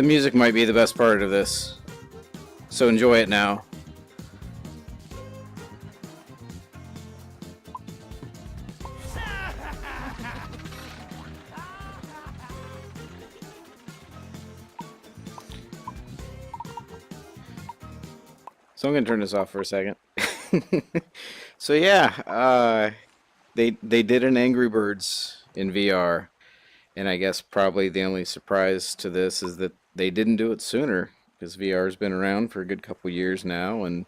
The music might be the best part of this, so enjoy it now. So I'm gonna turn this off for a second. So yeah, they did an Angry Birds in VR, and I guess probably the only surprise to this is that they didn't do it sooner, because VR has been around for a good couple years now, and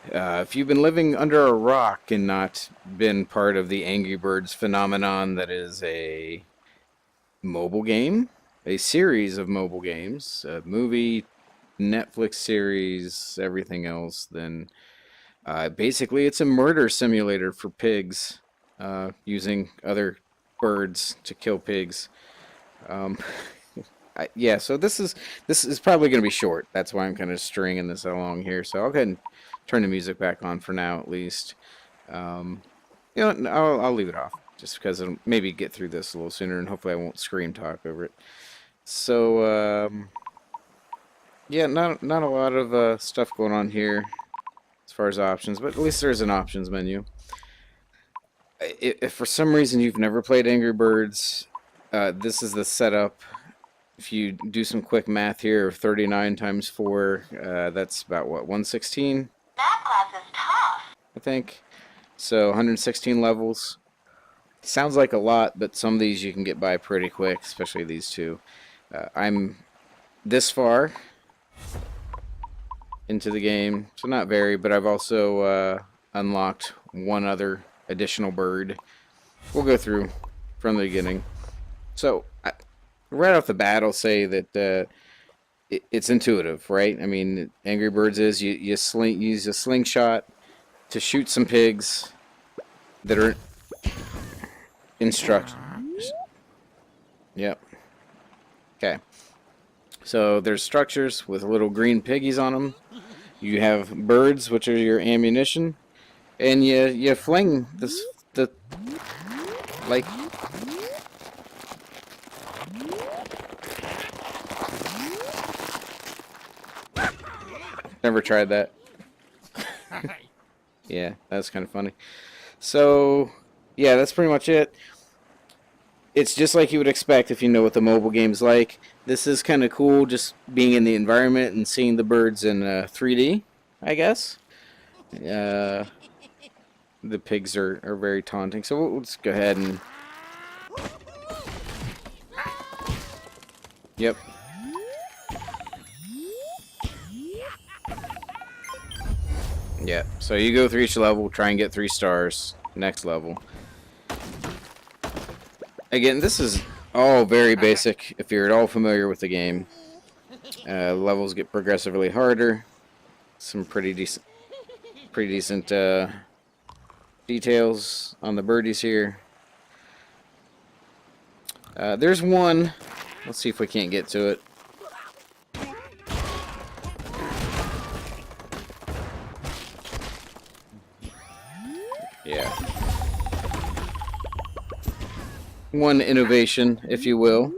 if you've been living under a rock and not been part of the Angry Birds phenomenon that is a mobile game, a series of mobile games, a movie, Netflix series, everything else, then basically it's a murder simulator for pigs, using other birds to kill pigs. Um, yeah, so this is probably going to be short. That's why I'm kind of stringing this along here. So I'll go ahead and turn the music back on for now, at least. You know, I'll leave it off just because it'll maybe get through this a little sooner, and hopefully I won't scream talk over it. So yeah, not a lot of stuff going on here as far as options, but at least there's an options menu. If for some reason you've never played Angry Birds, this is the setup. If you do some quick math here, 39 times 4, that's about what, 116? That class is tough. I think. So 116 levels. Sounds like a lot, but some of these you can get by pretty quick, especially these two. I'm this far into the game, so not very, but I've also unlocked one other additional bird. We'll go through from the beginning. So right off the bat, I'll say that it's intuitive, right? I mean, Angry Birds is you use a slingshot to shoot some pigs that are instructions. Yep. Okay. So there's structures with little green piggies on them. You have birds, which are your ammunition, and you fling the like. Never tried that. Yeah, that's kind of funny. So yeah, that's pretty much it. It's just like you would expect if you know what the mobile game's like. This is kind of cool, just being in the environment and seeing the birds in 3D, I guess. The pigs are very taunting, so let's go ahead and... Yep. Yeah, so you go through each level, try and get 3 stars. Next level. Again, this is all very basic if you're at all familiar with the game. Levels get progressively harder. Some pretty decent details on the birdies here. There's one. Let's see if we can't get to it. Yeah. One innovation, if you will.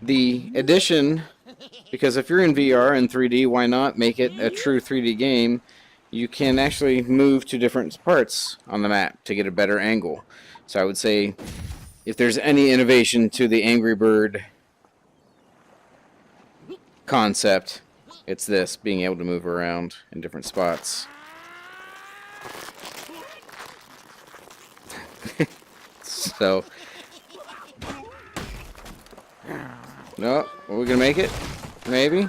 The addition, because if you're in VR and 3D, why not make it a true 3D game? You can actually move to different parts on the map to get a better angle. So I would say, if there's any innovation to the Angry Bird concept, it's this, being able to move around in different spots. So, no, are we gonna make it? Maybe?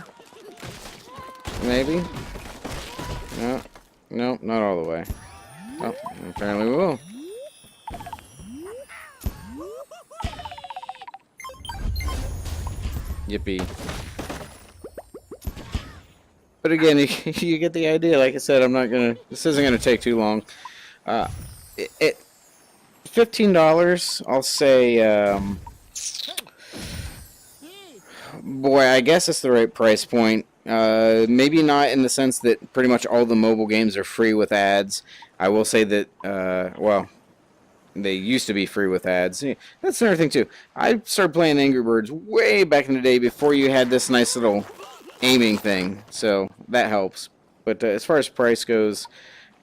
Maybe? No, no, not all the way. Oh, apparently we will. Yippee. But again, you get the idea. Like I said, this isn't gonna take too long. $15, I'll say, boy, I guess it's the right price point. Maybe not in the sense that pretty much all the mobile games are free with ads. I will say that, well, they used to be free with ads. Yeah, that's another thing too. I started playing Angry Birds way back in the day before you had this nice little aiming thing, so that helps. But as far as price goes,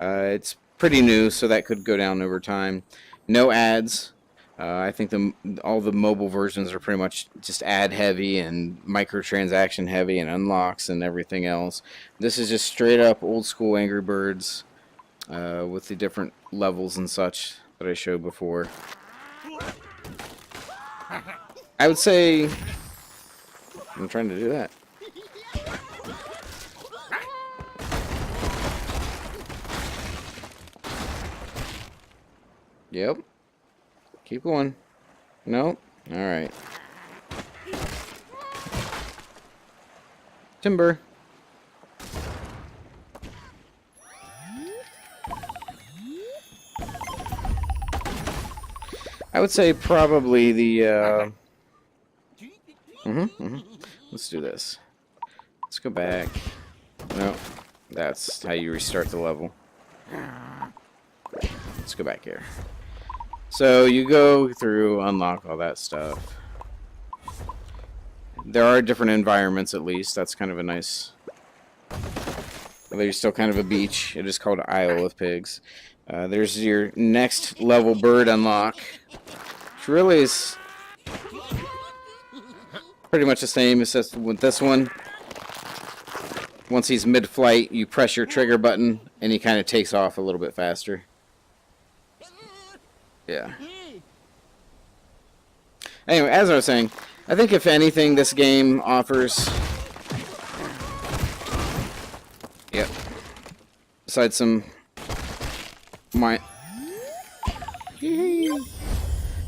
it's pretty new, so that could go down over time. No ads. I think all the mobile versions are pretty much just ad heavy and microtransaction heavy and unlocks and everything else. This is just straight up old school Angry Birds with the different levels and such that I showed before. I would say I'm trying to do that. Yep. Keep going. Nope. Alright. Timber. I would say probably the Let's do this. Let's go back. No, that's how you restart the level. Let's go back here. So you go through, unlock all that stuff. There are different environments at least. That's kind of a nice... There's still kind of a beach. It is called Isle of Pigs. There's your next level bird unlock. Which really is pretty much the same as with this one. Once he's mid-flight, you press your trigger button and he kind of takes off a little bit faster. Yeah. Anyway, as I was saying, I think if anything this game offers... Yep. Besides some...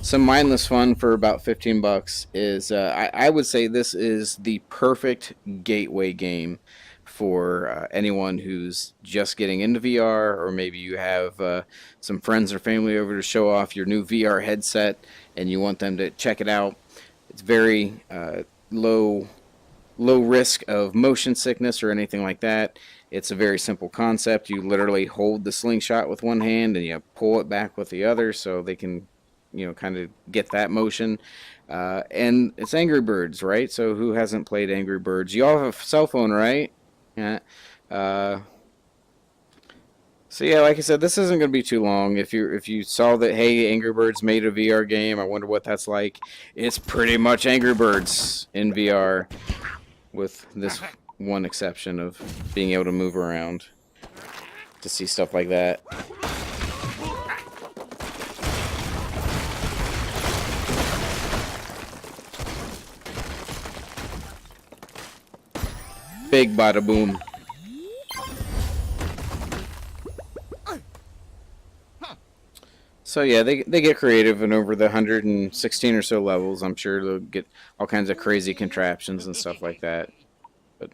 Some mindless fun for about 15 bucks is, I would say this is the perfect gateway game for anyone who's just getting into VR, or maybe you have some friends or family over to show off your new VR headset and you want them to check it out. It's very low risk of motion sickness or anything like that. It's a very simple concept. You literally hold the slingshot with one hand and you pull it back with the other so they can, you know, kind of get that motion. And it's Angry Birds, right? So who hasn't played Angry Birds? You all have a cell phone, right? Yeah. So yeah, like I said, this isn't going to be too long. If you saw that, hey, Angry Birds made a VR game, I wonder what that's like. It's pretty much Angry Birds in VR, with this one exception of being able to move around to see stuff like that. Big bada boom. So yeah, they get creative, and over the 116 or so levels, I'm sure they'll get all kinds of crazy contraptions and stuff like that. But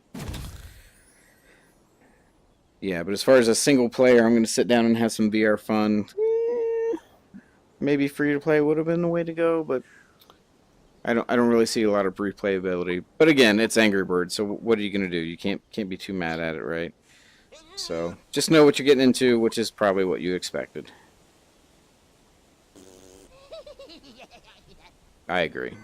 yeah, but as far as a single player, I'm going to sit down and have some VR fun. Maybe free to play would have been the way to go, but I don't really see a lot of replayability. But again, it's Angry Birds, so what are you going to do? You can't be too mad at it, right? So just know what you're getting into, which is probably what you expected. I agree.